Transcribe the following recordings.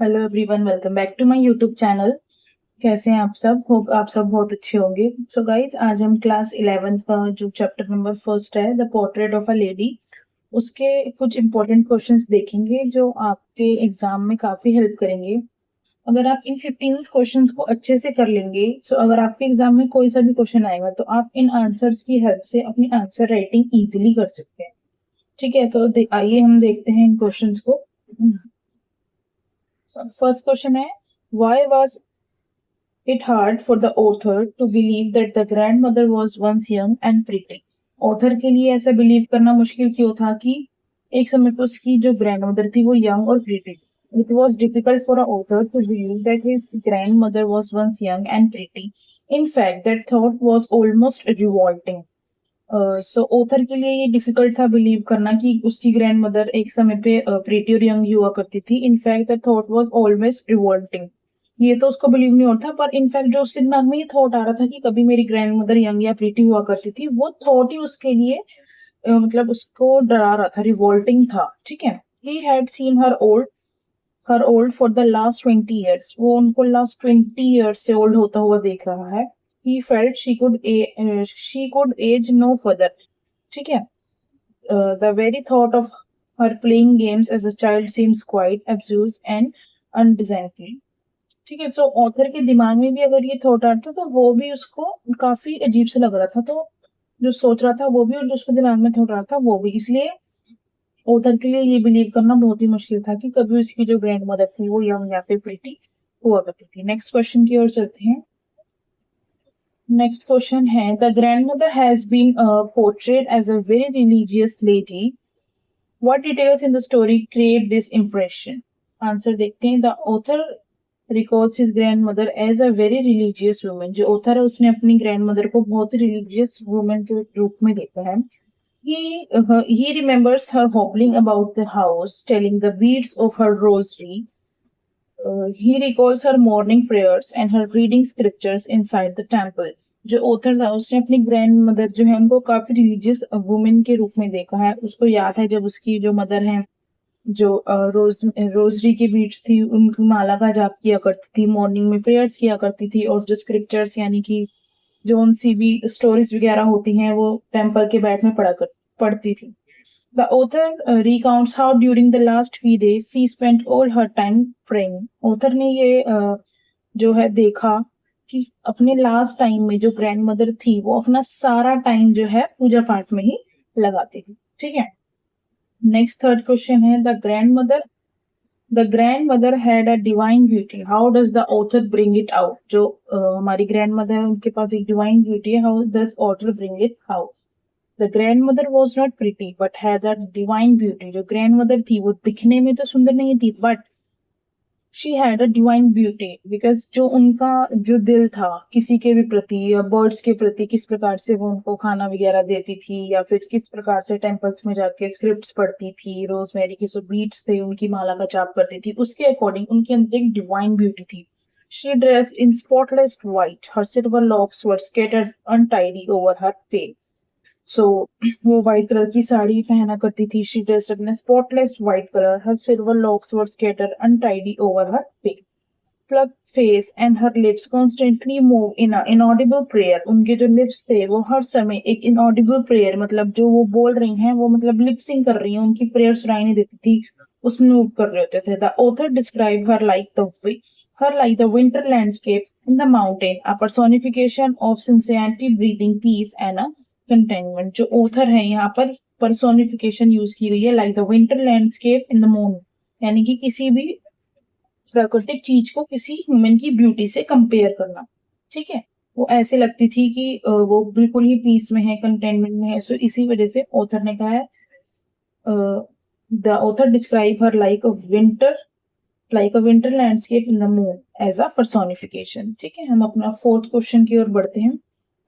Hello everyone, welcome back to my YouTube channel. कैसे हैं आप सब? होप आप सब बहुत अच्छे होंगे। सो गाइस, आज हम क्लास 11th का जो चैप्टर नंबर फर्स्ट है, the portrait of a lady, उसके कुछ इंपॉर्टेंट क्वेश्चंस देखेंगे जो आपके एग्जाम में काफी हेल्प करेंगे। अगर आप इन 15 क्वेश्चंस को अच्छे से कर लेंगे, सो अगर आपके एग्जाम में कोई सा भी क्वेश्चन आएगा तो आप इन आंसर्स की हेल्प से अपनी आंसर राइटिंग इजीली कर सकते हैं। ठीक है, तो आइए हम देखते हैं इन क्वेश्चंस को। फर्स्ट क्वेश्चन है, why was it hard for the author to believe that the grandmother was once young and pretty. Author के लिए ऐसा बिलीव करना मुश्किल क्यों था कि एक समय पर उसकी जो ग्रैंडमदर थी वो यंग और प्रीटी थी। It was difficult for an author to believe that his grandmother was once young and pretty. In fact, that thought was almost revolting. So author के लिए ये डिफिकल्ट था बिलीव करना कि उसकी ग्रैंडमदर एक समय पे प्रीटी और यंग हुआ करती थी। In fact that thought was always revolting. ये तो उसको बिलीव नहीं होता, पर इनफैक्ट जो उसके दिमाग में ये थॉट आ रहा था कि कभी मेरी ग्रैंडमदर यंग या प्रीटी हुआ करती थी, वो थॉट ही उसके लिए मतलब उसको डरा रहा था, रिवोल्टिंग था। ठीक है, he had seen her old for the last 20 years। वो उनको लास्ट 20 years से ओल्ड होता हुआ देख रहा है। he felt she could age no further। ठीक है, the very thought of her playing games as a child seems quite absurd and undesigned। ठीक है, तो ऑथर के दिमाग में भी अगर ये थॉट आता तो वो भी उसको काफी अजीब से लग रहा था। तो जो सोच रहा था वो भी और जो उसके दिमाग में थॉट रहा था वो भी, इसलिए ऑथर के लिए ये बिलीव करना बहुत ही मुश्किल था कि कभी उसकी जो ग्रैंड मदर थी वो यंग या फिर प्रीटी हुआ करती थी। नेक्स्ट क्वेश्चन की ओर चलते हैं। नेक्स्ट क्वेश्चन है, the grandmother has been portrait as a very religious lady. What details in the story create this impression? Answer देखते हैं। The author records his grandmother as a very religious woman. जो author है उसने अपनी grandmother को बहुत ही religious woman के रूप में देखा है। He remembers her hobbling about the house, telling the beads of her rosary. He recalls her morning prayers and her reading scriptures inside the temple. जो ऑथर था उसने अपनी ग्रैंड मदर जो है उनको काफी रिलीजियस वुमेन के रूप में देखा है। उसको याद है जब उसकी जो मदर है जो रोजरी की बीट्स थी उनकी माला का जाप किया करती थी, मॉर्निंग में प्रेयर्स किया करती थी, और जो स्क्रिप्चर्स यानी कि जो उनसी भी स्टोरीज वगैरह होती हैं वो टेम्पल के बैठ में पढ़ती थी। The author recounts how during the last few days she spent all her time praying. Author ने ये जो है देखा कि अपने लास्ट टाइम में जो ग्रैंड मदर थी वो अपना सारा टाइम जो है पूजा पाठ में ही लगाती थी। ठीक है, नेक्स्ट थर्ड क्वेश्चन है, the grand mother had a divine beauty, how does the author bring it out? जो हमारी ग्रैंड मदर है उनके पास एक डिवाइन ब्यूटी है, how does author bring it out? The grand mother was not pretty but had a divine beauty. जो grand mother थी वो दिखने में तो सुंदर नहीं थी, but she had a divine beauty because जो उनका जो दिल था किसी के भी प्रति या बर्ड्स के प्रति, किस प्रकार से वो उनको खाना वगैरह देती थी या फिर किस प्रकार से टेम्पल्स में जाके स्क्रिप्ट्स पढ़ती थी, रोजमेरी के जो बीट्स थे उनकी माला का जाप करती थी, उसके अकॉर्डिंग उनके अंदर एक डिवाइन ब्यूटी थी। She dressed in spotless white, her silver locks were scattered untidy over her pale. So वो व्हाइट कलर की साड़ी पहना करती थी। She dressed in spotless white colour, her silver locks were scattered untidy over her pale plucked face and her lips constantly move in an inaudible prayer। उनके जो lips थे वो हर समय एक inaudible prayer, मतलब जो वो बोल रही हैं वो मतलब लिपसिंग कर रही हैं, उनकी प्रेयर सुनाई नहीं देती थी, उसमें मूव कर रहे होते थे। The author described her like the winter landscape in the mountain, a personification of sincerity, breathing peace and a contentment। जो author है यहाँ पर personification यूज की गई है, like the winter landscape in the moon, यानी कि किसी भी प्राकृतिक चीज को किसी ह्यूमन की ब्यूटी से कंपेयर करना। ठीक है, वो ऐसे लगती थी कि वो बिल्कुल ही पीस में है, कंटेनमेंट में है। सो इसी वजह से ऑथर ने कहा है, the author describe her like a winter landscape in the moon as a personification. ठीक है, हम अपना फोर्थ क्वेश्चन की ओर बढ़ते हैं।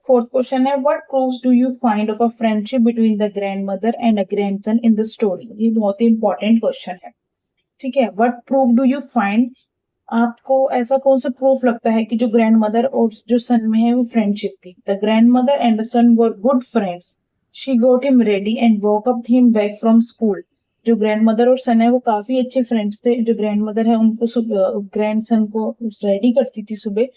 फोर्थ क्वेश्चन है, what proves do you find of a friendship between the grand mother and a grandson in the story? ये बहुत ही इंपॉर्टेंट क्वेश्चन है। ठीक है, what proof do you find? आपको ऐसा कौन सा प्रूफ लगता है कि जो ग्रैंड मदर और जो सन में है वो फ्रेंडशिप थी? The grand mother and the son were good friends. She got him ready and walk up him back from school. जो ग्रैंड मदर और सन है वो काफी अच्छे फ्रेंड्स थे। जो ग्रैंड मदर है उनको ग्रैंड सन को रेडी करती थी सुबह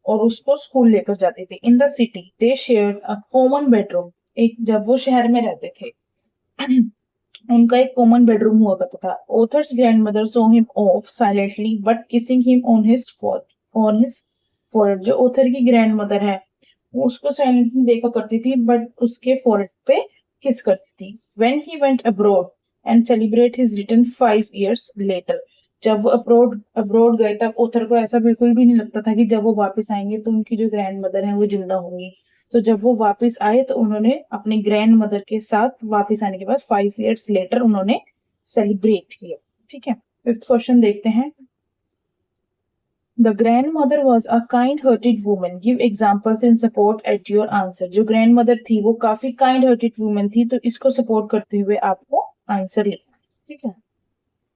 और उसको स्कूल लेकर जाती थी। इन the city they shared a common bedroom. एक जब वो शहर में रहते थे उनका एक कॉमन बेडरूम हुआ करता था। Authors grand mother saw him of silently but kissing him on his forehead. जो ऑथर की ग्रैंड मदर है वो उसको साइलेंटली देखा करती थी बट उसके फोरहेड पे किस करती थी। When he went abroad and celebrate his return 5 years later. जब वो अब्रॉड गए तब ऑथर को ऐसा बिल्कुल भी नहीं लगता था कि जब वो वापस आएंगे तो उनकी जो ग्रैंड मदर है वो जिंदा होंगी। तो जब वो वापस आए तो उन्होंने अपनी ग्रैंड मदर के साथ वापस आने के बाद 5 years लेटर उन्होंने सेलिब्रेट किया। ठीक है, 5th क्वेश्चन देखते हैं। The grandmother was a kind-hearted woman. Give examples in support at your answer. जो grandmother थी वो काफी kind-hearted woman थी, तो इसको support करते हुए आपको आंसर लिखना है। ठीक है।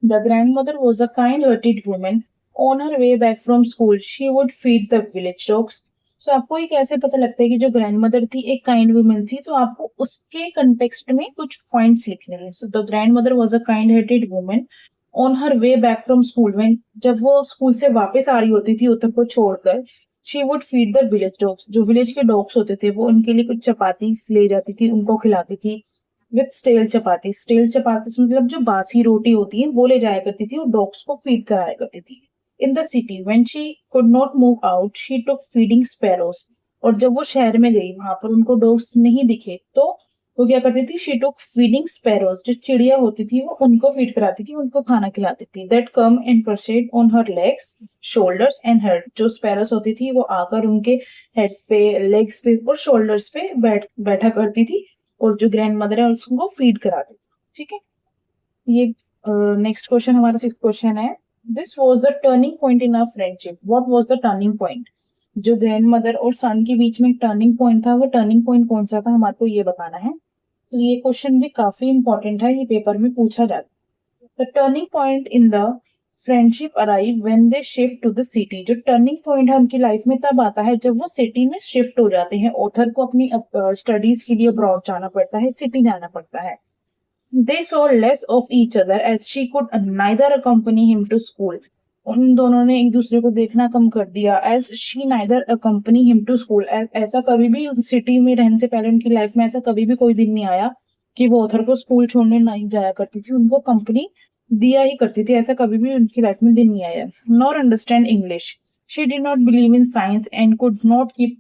The grandmother was a kind-hearted woman. On her way back from school, she would feed the village dogs. So आपको ये कैसे पता लगता है कि जो ग्रैंडमदर थी एक काइंड वुमन थी, तो आपको उसके कंटेक्स्ट में कुछ पॉइंट्स लिखने हैं। So the grandmother was a kind hearted woman on her way back from school. When जब वो स्कूल से वापस आ रही होती थी उत्तर को छोड़कर, she would feed the village dogs. जो विलेज के डॉग्स होते थे वो उनके लिए कुछ चपाती ले जाती थी, उनको खिलाती थी। विथ स्टेल चपाती, स्टेल चपाती मतलब जो बासी रोटी होती है वो ले जाया करती थी और डॉग्स को फीड कराया करती थी। इन the city when she could not move out she took feeding sparrows. और जब वो शहर में गई वहां पर उनको डॉग्स नहीं दिखे तो वो क्या करती थी, शी टुक फीडिंग स्पैरोज। जो चिड़िया होती थी वो उनको फीड कराती थी, उनको खाना खिलाती थी। That came and perched on her legs shoulders and head. जो स्पैरोज होती थी वो आकर उनके हेड पे, लेग्स पे और शोल्डर्स पे बैठा करती थी और जो ग्रैंड मदर है उसको फीड कराती थी। ठीक है, ये नेक्स्ट क्वेश्चन हमारा 6th क्वेश्चन है। This was the turning point in our friendship. What was the turning point? जो ग्रैंड मदर और सन के बीच में टर्निंग पॉइंट था, वो टर्निंग पॉइंट कौन सा था हमारे को ये बताना है। तो ये क्वेश्चन भी काफी इंपॉर्टेंट है, ये पेपर में पूछा जाता है। The turning point in the friendship arrive when they shift to the city. जो टर्निंग पॉइंट है उनकी लाइफ में तब आता है जब वो सिटी में शिफ्ट हो जाते हैं। ऑथर को अपनी स्टडीज के लिए अब्रॉड जाना पड़ता है, सिटी जाना पड़ता है। They saw less of each other as she could neither accompany him to school. उन दोनों ने एक दूसरे को देखना कम कर दिया। as she neither accompany him to school. ऐसा कभी भी सिटी में रहने से पहले उनकी लाइफ में ऐसा कभी भी कोई दिन नहीं आया कि वो ऑथर को स्कूल छोड़ने नहीं जाया करती थी, उनको कंपनी दिया ही करती थी। ऐसा कभी भी उनकी लाइफ में दिन नहीं आया। nor understand English. She did not believe in science and could not keep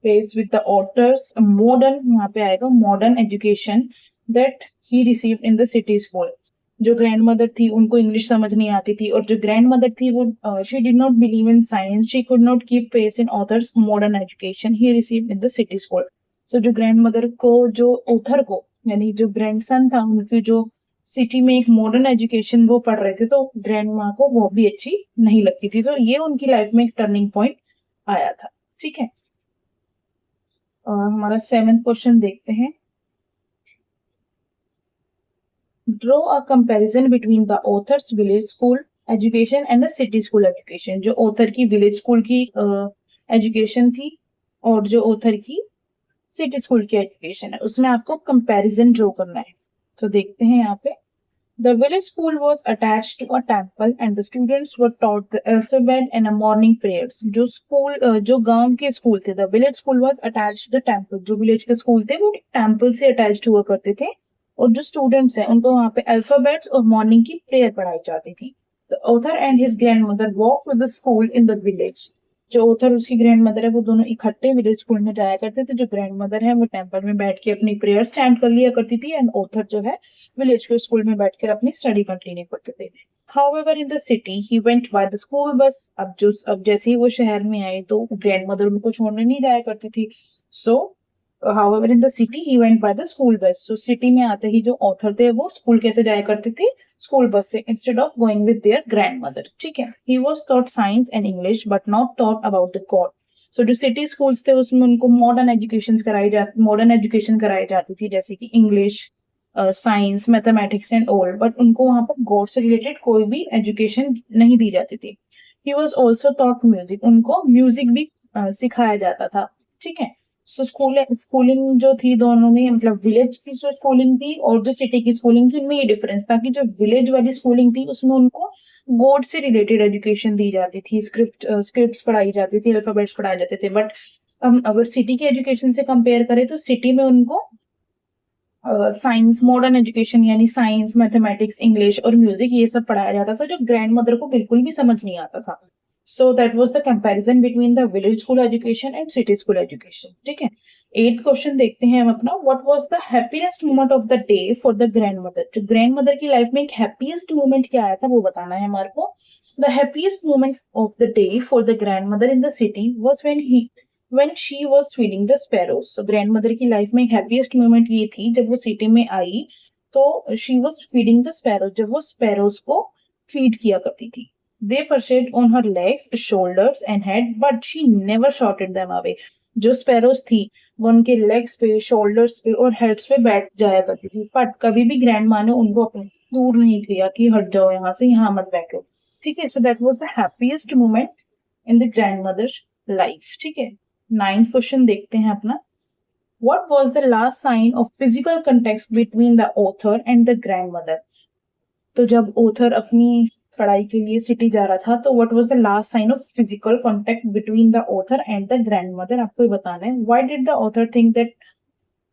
pace with the author's modern, यहाँ पे आएगा modern education that he received in the city school. जो ग्रैंड मदर थी उनको इंग्लिश समझ नहीं आती थी और जो ग्रैंड मदर थी वो she did not believe in science, she could not keep pace in author's modern education he received in the city school. So जो ग्रैंड मदर को, जो ऑथर को, यानी जो ग्रैंड सन था उनकी, जो सिटी में एक मॉडर्न एजुकेशन वो पढ़ रहे थे तो ग्रैंड माँ को वो भी अच्छी नहीं लगती थी। तो ये उनकी लाइफ में एक टर्निंग पॉइंट आया था। ठीक है, हमारा 7th क्वेश्चन देखते हैं। Draw a comparison between the author's village school education and the city school education. जो ऑथर की विलेज स्कूल की एजुकेशन थी और जो ऑथर की सिटी स्कूल की एजुकेशन है उसमें आपको कंपैरिजन ड्रॉ करना है। तो देखते हैं यहाँ पे। The village school was attached to a temple and the students were taught the alphabet and a morning prayers. जो गांव के स्कूल थे, the village school was attached to the temple. जो विलेज के स्कूल थे वो टेम्पल से attached हुआ करते थे और जो स्टूडेंट्स हैं उनको वहां पे अल्फाबेट्स और मॉर्निंग की प्रेयर पढ़ाई जाती थी। The author and his grandmother walked to the school in the village. जो ऑथर उसकी ग्रैंड मदर है वो दोनों इकट्ठे विलेज स्कूल में जाया करते थे। जो ग्रैंड मदर है वो टेम्पल में बैठ के अपनी प्रेयर स्टैंड कर लिया करती थी एंड ऑथर जो है विलेज के स्कूल में बैठकर अपनी स्टडी कंटिन्यू करते थे। However, in the city, he went by the school bus. अब जैसे ही वो शहर में आए तो ग्रैंड मदर उनको छोड़ने नहीं जाया करती थी। So, however, in the city, he went by the school bus. So, city में आते ही जो ऑथर थे वो स्कूल कैसे जाया करते थे? स्कूल बस से, instead of going with their grandmother. ठीक है, he was taught science and English but not taught about the God. So, जो सिटी स्कूल्स थे उसमें उनको मॉडर्न एजुकेशन कराई जाती थी, जैसे कि English, science, mathematics and all, but उनको वहां पर गॉड से रिलेटेड कोई भी एजुकेशन नहीं दी जाती थी। He was also taught music, उनको म्यूजिक भी सिखाया जाता था। ठीक है, सो स्कूलिंग जो थी दोनों में, मतलब विलेज की जो स्कूलिंग थी और जो सिटी की स्कूलिंग थी, उनमें ये डिफरेंस था कि जो विलेज वाली स्कूलिंग थी उसमें उनको गॉड से रिलेटेड एजुकेशन दी जाती थी, स्क्रिप्ट्स पढ़ाई जाती थी, अल्फाबेट्स पढ़ाए जाते थे। बट हम अगर सिटी की एजुकेशन से कंपेयर करें तो सिटी में उनको साइंस, मॉडर्न एजुकेशन यानी साइंस, मैथमेटिक्स, इंग्लिश और म्यूजिक ये सब पढ़ाया जाता था, जो ग्रैंड मदर को बिल्कुल भी समझ नहीं आता था। So that was the comparison between the village school education and city school education. ठीक है, 8th क्वेश्चन देखते हैं हम अपना। What was the happiest moment of the day for the grand mother? जो ग्रैंड मदर की लाइफ में एक हैप्पीएस्ट मोमेंट क्या आया था वो बताना है हमारे को। The happiest moment of the day for the grand mother in the city was when she was feeding the sparrows. So grandmother की लाइफ में हैप्पीएस्ट मोमेंट ये थी जब वो सिटी में आई तो she was feeding the sparrows, जब वो sparrows को फीड किया करती थी। They perched on her legs, shoulders and head, but she never shouted them away. जो sparrows थी वो उनके लेग्स पे, शोल्डर्स पे और हेड्स पे बैठ जाया करती थी, बट कभी भी ग्रैंड माँ ने उनको अपने दूर नहीं किया कि हट जाओ यहाँ से, यहाँ मत बैठो। ठीक है, सो that was the happiest moment in the grand mother life. ठीक है, 9th क्वेश्चन देखते हैं अपना। What was the last sign of physical contact between the author and the grandmother? तो जब author अपनी पढ़ाई के लिए सिटी जा रहा था तो what was the last sign of physical contact between the author and the grandmother? आपको ये बताना है। Why did the author think that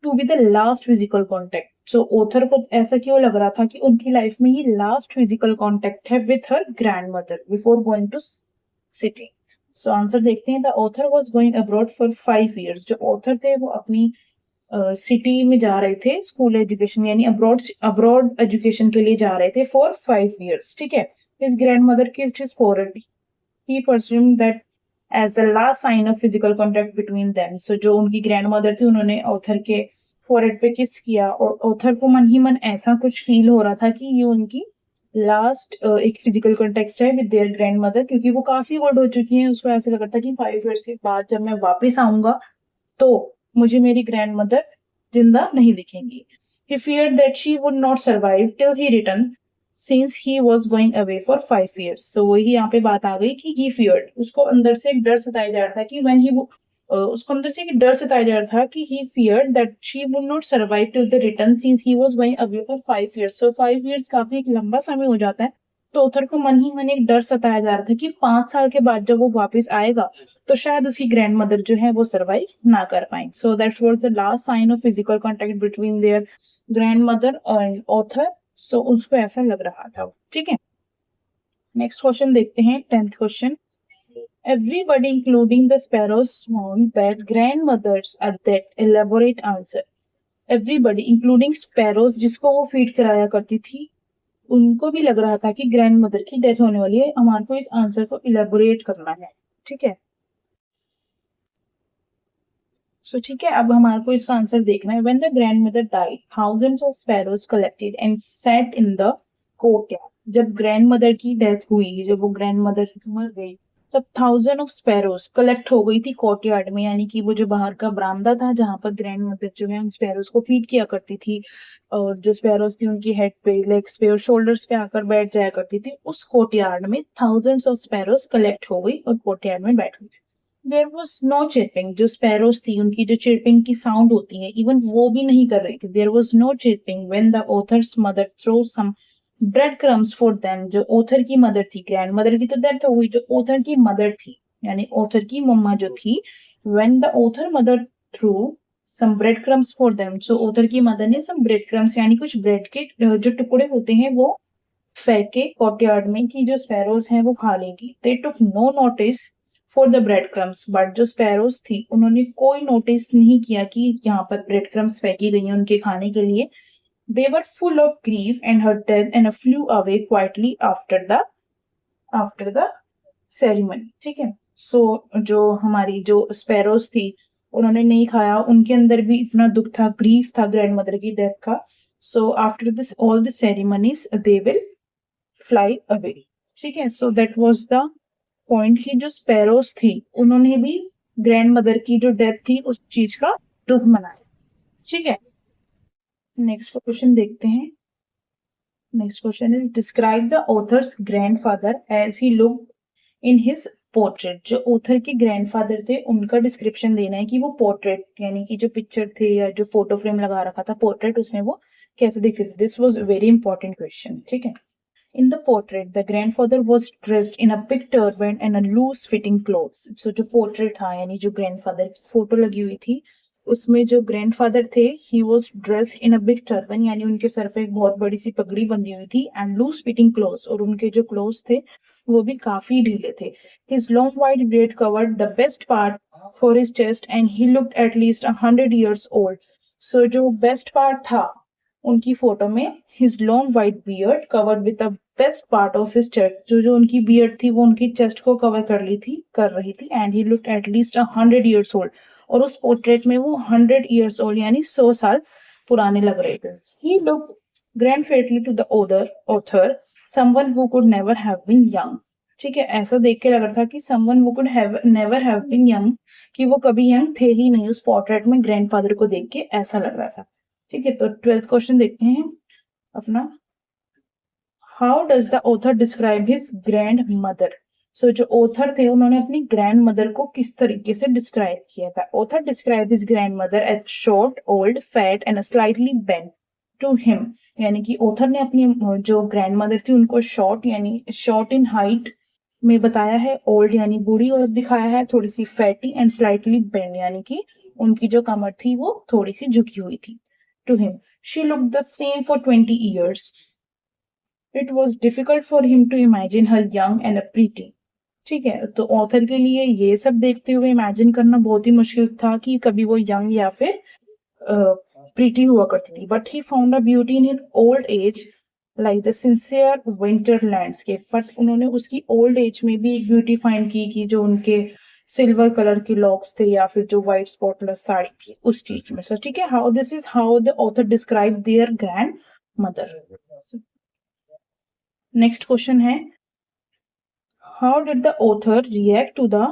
to be the last physical contact? So author को ऐसा क्यों लग रहा था कि उनकी लाइफ में ये last physical contact है with her grandmother before going to city? So answer देखते हैं। The author was going abroad for 5 years। जो ऑथर थे वो अपनी सिटी में जा रहे थे स्कूल एजुकेशन यानी अब्रॉड एजुकेशन के लिए जा रहे थे फॉर 5 years। ठीक है, his grand mother kissed his forehead, he presumed that as the last sign of physical contact between them. So जो उनकी ग्रैंड मदर थी उन्होंने ऑथर के फॉरहेड पे किस किया और ऑथर को मन ही मन ऐसा कुछ फील हो रहा था कि ये उनकी लास्ट एक फिजिकल कॉन्टेक्स्ट है विद देयर ग्रैंड मदर, क्योंकि वो काफी ओल्ड हो चुकी हैं। उसको ऐसा लग रहा था कि 5 years के बाद जब मैं वापस आऊंगा तो मुझे मेरी ग्रैंड मदर जिंदा नहीं दिखेंगी। He feared that she would not survive till he returned since he was going away for 5 years। So वही यहाँ पे बात आ गई कि he feared, उसको अंदर से एक डर सताया जा रहा था कि उसको अंदर से एक डर सताया जा रहा था कि he feared that she would not survive till the return since he was going away for 5 years। So 5 years काफी एक लंबा समय हो जाता है, तो ऑथर को मन ही मन एक डर सताया जा रहा था कि 5 साल के बाद जब वो वापस आएगा तो शायद उसकी ग्रैंड मदर जो है वो सर्वाइव ना कर पाए। So that was the last sign of physical contact between their grand mother and author. So उसको ऐसा लग रहा था। ठीक है, नेक्स्ट क्वेश्चन देखते हैं। 10th question. Everybody, including the sparrows, found that grandmothers are that elaborate answer। Everybody, including sparrows, जिसको वो फीड कराया करती थी, उनको भी लग रहा था कि ग्रैंड मदर की डेथ होने वाली है, हमारे को इस आंसर को इलेबोरेट करना है। ठीक है, सो ठीक है, अब हमारे को इसका आंसर देखना है। When the grand mother died thousands of sparrows collected and set in the courtyard. जब ग्रैंड मदर की डेथ हुई, जब वो ग्रैंड मदर मर गई, तब 1000 ऑफ स्पैरोज कलेक्ट हो गई थी कोर्टयार्ड में, यानी कि वो जो बाहर का बरामदा था जहां पर ग्रैंड मदर जो है उन स्पैरोज को फीड किया करती थी, और जो स्पैरोज थी उनकी हेड पे, लेग्स पे और शोल्डर्स पे आकर बैठ जाया करती थी, उस कोर्टयार्ड में 1000 ऑफ स्पैरोज कलेक्ट हो गई और कोर्टयार्ड में बैठ गई। There was no chirping. जो स्पैरोज थी उनकी जो चिरपिंग की साउंड होती है इवन वो भी नहीं कर रही थी। There was no chirping when the author's mother throw some bread crumbs for them. जो ऑथर की मदर थी, ग्रैंड मदर की तो डेथ हो गई, जो ऑथर की मदर थी यानी ऑथर की मम्मा जो थी, when the author mother threw some bread crumbs for them. So author की मदर ने सम ब्रेड क्रम्स यानी कुछ ब्रेड के जो टुकड़े होते हैं वो फेंके कोर्टयार्ड में कि जो स्पैरोज हैं वो खा लेंगी। They took no notice for the bread crumbs, but जो स्पैरोज थी उन्होंने कोई नोटिस नहीं किया कि यहाँ पर ब्रेड क्रम्स फेंकी गई हैं उनके खाने के लिए। They were full of grief and her death and flew away quietly after the ceremony. ठीक है, सो जो हमारी जो स्पैरोज थी उन्होंने नहीं खाया, उनके अंदर भी इतना दुख था, ग्रीफ था ग्रैंड मदर की डेथ का। So after this all the ceremonies they will fly away. ठीक है, सो दैट वाज द पॉइंट की जो स्पैरोज थी उन्होंने भी ग्रैंड मदर की जो डेथ थी उस चीज का दुख मनाया। ठीक है, नेक्स्ट क्वेश्चन देखते हैं। Next question is describe the author's grandfather as he looked in his portrait, जो ऑथर के ग्रैंडफादर थे उनका डिस्क्रिप्शन देना है कि वो पोर्ट्रेट यानी कि जो पिक्चर थे या जो फोटो फ्रेम लगा रखा था पोर्ट्रेट, उसमें वो कैसे दिखते थे. This was very important question. ठीक है. In the portrait, the grandfather was dressed in a big turban and a loose-fitting clothes. So जो portrait था यानी जो grandfather की फोटो लगी हुई थी, उसमें जो grandfather थे, he was dressed in a big turban यानी उनके सर पे एक बहुत बड़ी सी पगड़ी बंधी हुई थी and loose-fitting clothes और उनके जो clothes थे वो भी काफी ढीले थे. His long white beard covered the best part for his chest and he looked at least 100 years old. So जो best part था उनकी फोटो में his long white beard covered with the best part of his chest, जो उनकी beard थी वो उनकी chest को cover कर रही थी and he looked at least 100 years old. और उस portrait में वो 100 years old यानी 100 साल पुराने लग रहे थे. He looked grandfatherly to the author, someone who could never have been young. ठीक है, ऐसा देख के लग रहा था कि someone who could never have been young, कि वो कभी young थे ही नहीं. उस portrait में grandfather को देख के ऐसा लग रहा था. ठीक है, तो 12th क्वेश्चन देखते हैं अपना. How does the author describe his grand mother. So जो ऑथर थे उन्होंने अपनी ग्रैंड मदर को किस तरीके से डिस्क्राइब किया था. Author describe his grand mother as short, old, fat and slightly bent to him. यानी कि ऑथर ने अपनी जो ग्रैंड मदर थी उनको शॉर्ट यानी शॉर्ट इन हाइट में बताया है, ओल्ड यानी बूढ़ी औरत दिखाया है, थोड़ी सी फैटी एंड स्लाइटली बेंड यानी कि उनकी जो कमर थी वो थोड़ी सी झुकी हुई थी. To him, she looked the same for 20 years. It was difficult for him to imagine her young and pretty. ठीक है, तो ऑथर के लिए ये सब देखते हुए इमेजिन करना बहुत ही मुश्किल था कि कभी वो यंग या फिर प्रीटी हुआ करती थी. But he found a beauty in old age like the sincere winter landscape. But उन्होंने उसकी ओल्ड एज में भी एक ब्यूटी फाइंड की कि जो उनके सिल्वर कलर की लॉक्स थे या फिर जो व्हाइट स्पॉटलेस साड़ी थी उस चीज में. सो ठीक है, how this is how the author describe their grand mother. Next question है, how did the author react to the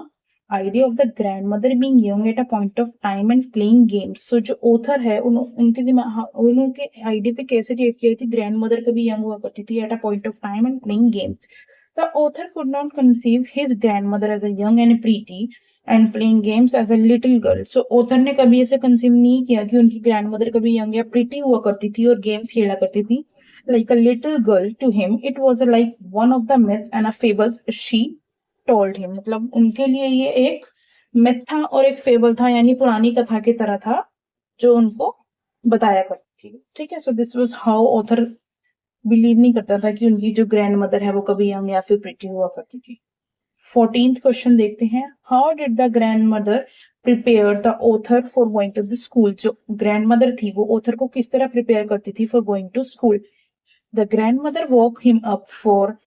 idea of the grandmother being young at a point of time and playing games. So जो author है उनके दिमाग उनके idea पे कैसे react किया थी. ग्रैंडमदर कभी यंग हुआ करती थी at a point of time and playing games. The author could not conceive his grandmother as a young and pretty and playing games as a little girl. So author ने कभी ऐसे conceive नहीं किया कि उनकी ग्रैंडमदर कभी young या pretty हुआ करती थी और गेम्स खेला करती थी. Like a little girl to him, it was like one of the myths and a fables she told him. मतलब उनके लिए ये एक मिथ था और एक फेबल था यानी पुरानी कथा की तरह था जो उनको बताया करती थी. ठीक है, so this was how author believe नहीं करता था कि उनकी जो ग्रैंड मदर है वो कभी यंग या फिर प्रिटी हुआ करती थी. 14th क्वेश्चन देखते हैं, how did the grand mother prepare the author for going to the school. जो ग्रैंड मदर थी वो ऑथर को किस तरह प्रिपेयर करती थी for going to school. The grand mother walk him up for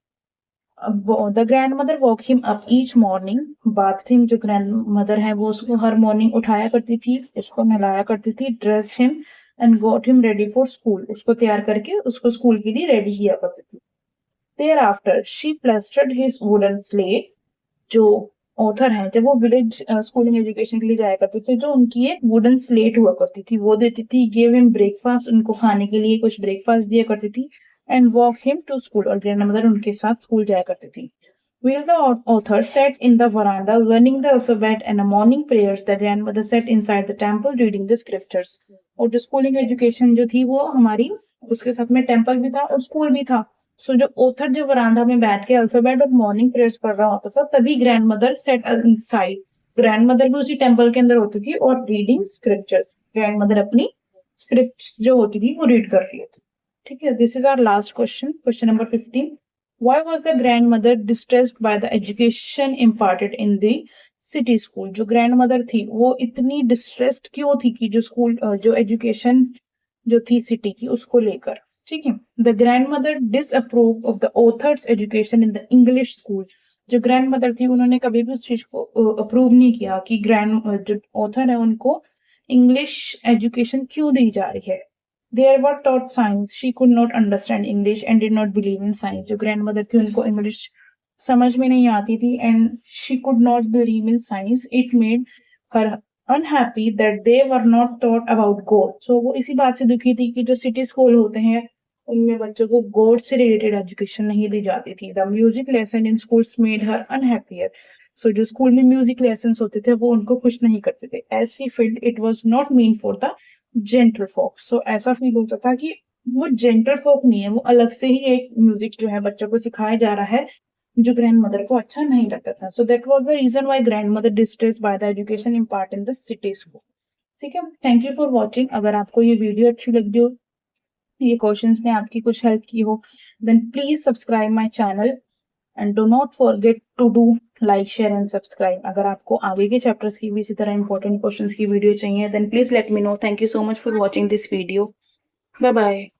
the grand mother walk him up each morning. Bathroom जो grand mother है वो उसको हर मॉर्निंग उठाया करती थी, उसको नहलाया करती थी. Dressed him and got him ready for school. उसको तैयार करके उसको स्कूल के लिए रेडी किया करती थी. Thereafter she plastered his wooden slate. जो ऑथर है जब वो विलेज स्कूलिंग एजुकेशन के लिए जाया करते थे जो उनकी एक वुडन स्लेट हुआ करती थी वो देती थी. Give him breakfast. उनको खाने के लिए कुछ ब्रेकफास्ट दिया करती थी. And walk him to school. और ग्रैंडमदर उनके साथ स्कूल जाया करती थी. While the author sat in the veranda learning the alphabet and a morning prayers, the grandmother sat inside the temple reading the scriptures. और जो स्कूलिंग एजुकेशन जो थी वो हमारी उसके साथ में टेम्पल भी था और स्कूल भी था. सो जो ऑथर जो वरांडा में बैठ के अल्फाबेट और मॉर्निंग प्रेयर्स पढ़ रहा होता था तभी ग्रैंडमदर सेट इनसाइड. ग्रैंडमदर भी उसी टेम्पल के अंदर होती थी और रीडिंग स्क्रिप्चर्स. ग्रैंडमदर अपनी स्क्रिप्ट्स जो होती थी वो रीड कर रही थी. ठीक है, this is our last question, question number 15. Why was the grandmother distressed by the education imparted in the city school? जो grandmother थी वो इतनी distressed क्यों थी कि जो स्कूल जो एजुकेशन जो थी सिटी की उसको लेकर. ठीक है, the grandmother disapproved of the author's education in the English school. जो grandmother थी उन्होंने कभी भी उस चीज को अप्रूव नहीं किया कि जो author है उनको इंग्लिश एजुकेशन क्यों दी जा रही है. There were taught science. She could not understand English and did not believe in science. जो grandmother थी उनको इंग्लिश समझ में नहीं आती थी and she could not believe in science. It made her unhappy that they were not taught about God. So वो इसी बात से दुखी थी कि जो सिटी स्कूल होते हैं उनमें बच्चों को गॉड से रिलेटेड एजुकेशन नहीं दी जाती थी. The music lesson in schools made her unhappier. सो जो स्कूल में म्यूजिक लेसन्स होते थे वो उनको खुश नहीं करते थे, as he felt it was not mean for the gentle folk. So ऐसा फील होता था कि वो जेंटल फोक नहीं है, वो अलग से ही एक म्यूजिक जो है बच्चों को सिखाया जा रहा है जो ग्रैंड मदर को अच्छा नहीं लगता था। So that was the reason why grandmother distressed by the education impart in the city school. ठीक है, थैंक यू फॉर वॉचिंग। अगर आपको ये वीडियो अच्छी लगी हो, ये क्वेश्चंस ने आपकी कुछ हेल्प की हो, then please subscribe my channel and do not forget to do like share and subscribe. अगर आपको आगे के चैप्टर्स की भी इसी तरह इंपॉर्टेंट क्वेश्चंस की वीडियो चाहिए, then please let me know. Thank you so much for watching this video. Bye bye.